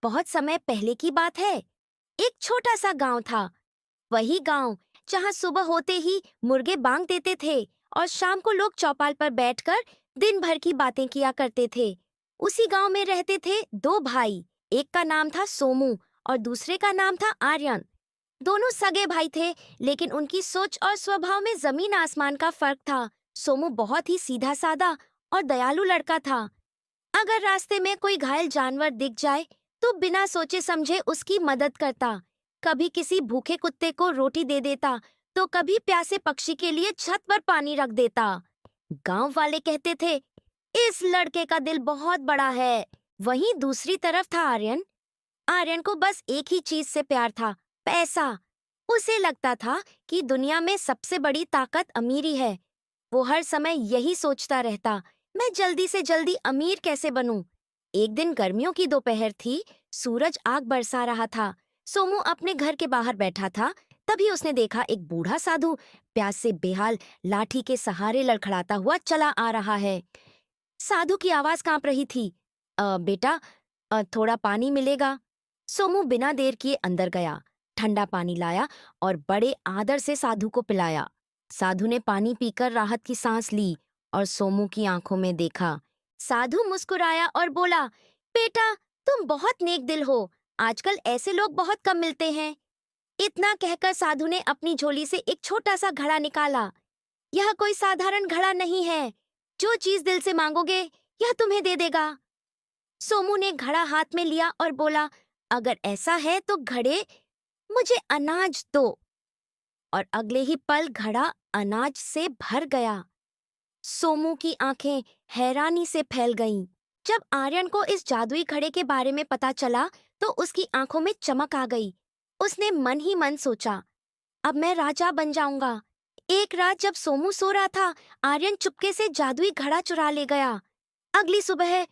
बहुत समय पहले की बात है। एक छोटा सा गांव था। वही गांव जहां सुबह होते ही मुर्गे बांग देते थे और शाम को लोग चौपाल पर बैठकर दिन भर की बातें किया करते थे। उसी गांव में रहते थे दो भाई। एक का नाम था सोमू और दूसरे का नाम था आर्यन। दोनों सगे भाई थे, लेकिन उनकी सोच और स्वभाव में जमीन आसमान का फर्क था। सोमू बहुत ही सीधा साधा और दयालु लड़का था। अगर रास्ते में कोई घायल जानवर दिख जाए तो बिना सोचे समझे उसकी मदद करता। कभी किसी भूखे कुत्ते को रोटी दे देता तो कभी प्यासे पक्षी के लिए छत पर पानी रख देता। गांव वाले कहते थे, इस लड़के का दिल बहुत बड़ा है। वहीं दूसरी तरफ था आर्यन। आर्यन को बस एक ही चीज से प्यार था, पैसा। उसे लगता था कि दुनिया में सबसे बड़ी ताकत अमीरी है। वो हर समय यही सोचता रहता, मैं जल्दी से जल्दी अमीर कैसे बनूं। एक दिन गर्मियों की दोपहर थी। सूरज आग बरसा रहा था। सोमू अपने घर के बाहर बैठा था। तभी उसने देखा एक बूढ़ा साधु प्यास से बेहाल लाठी के सहारे लड़खड़ाता हुआ चला आ रहा है। साधु की आवाज कांप रही थी। बेटा, थोड़ा पानी मिलेगा?" सोमू बिना देर किए अंदर गया, ठंडा पानी लाया और बड़े आदर से साधु को पिलाया। साधु ने पानी पीकर राहत की सांस ली और सोमू की आंखों में देखा। साधु मुस्कुराया और बोला, बेटा, तुम बहुत नेक दिल हो। आजकल ऐसे लोग बहुत कम मिलते हैं। इतना कहकर साधु ने अपनी झोली से एक छोटा सा घड़ा निकाला। यह कोई साधारण घड़ा नहीं है। जो चीज दिल से मांगोगे, यह तुम्हें दे देगा। सोमू ने घड़ा हाथ में लिया और बोला, अगर ऐसा है तो घड़े मुझे अनाज दो। और अगले ही पल घड़ा अनाज से भर गया। सोमू की आंखें हैरानी से फैल गईं। जब आर्यन को इस जादुई घड़े के बारे में पता चला तो उसकी आंखों में चमक आ गई। उसने मन ही मन सोचा, अब मैं राजा बन जाऊंगा। एक रात जब सोमू सो रहा था, आर्यन चुपके से जादुई घड़ा चुरा ले गया। अगली सुबह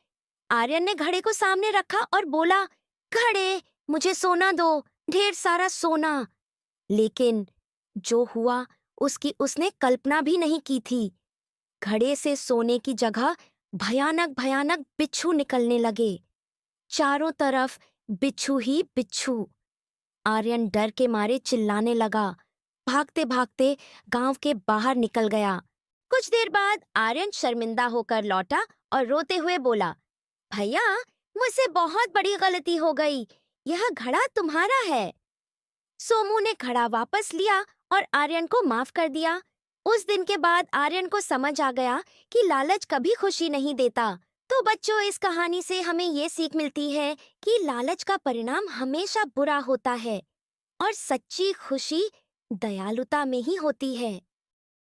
आर्यन ने घड़े को सामने रखा और बोला, घड़े, मुझे सोना दो, ढेर सारा सोना। लेकिन जो हुआ उसकी उसने कल्पना भी नहीं की थी। घड़े से सोने की जगह भयानक भयानक बिच्छू निकलने लगे। चारों तरफ बिच्छू ही बिच्छू। आर्यन डर के मारे चिल्लाने लगा। भागते भागते गांव के बाहर निकल गया। कुछ देर बाद आर्यन शर्मिंदा होकर लौटा और रोते हुए बोला, भैया, मुझसे बहुत बड़ी गलती हो गई। यह घड़ा तुम्हारा है। सोमू ने घड़ा वापस लिया और आर्यन को माफ कर दिया। उस दिन के बाद आर्यन को समझ आ गया कि लालच कभी खुशी नहीं देता। तो बच्चों, इस कहानी से हमें ये सीख मिलती है कि लालच का परिणाम हमेशा बुरा होता है और सच्ची खुशी दयालुता में ही होती है।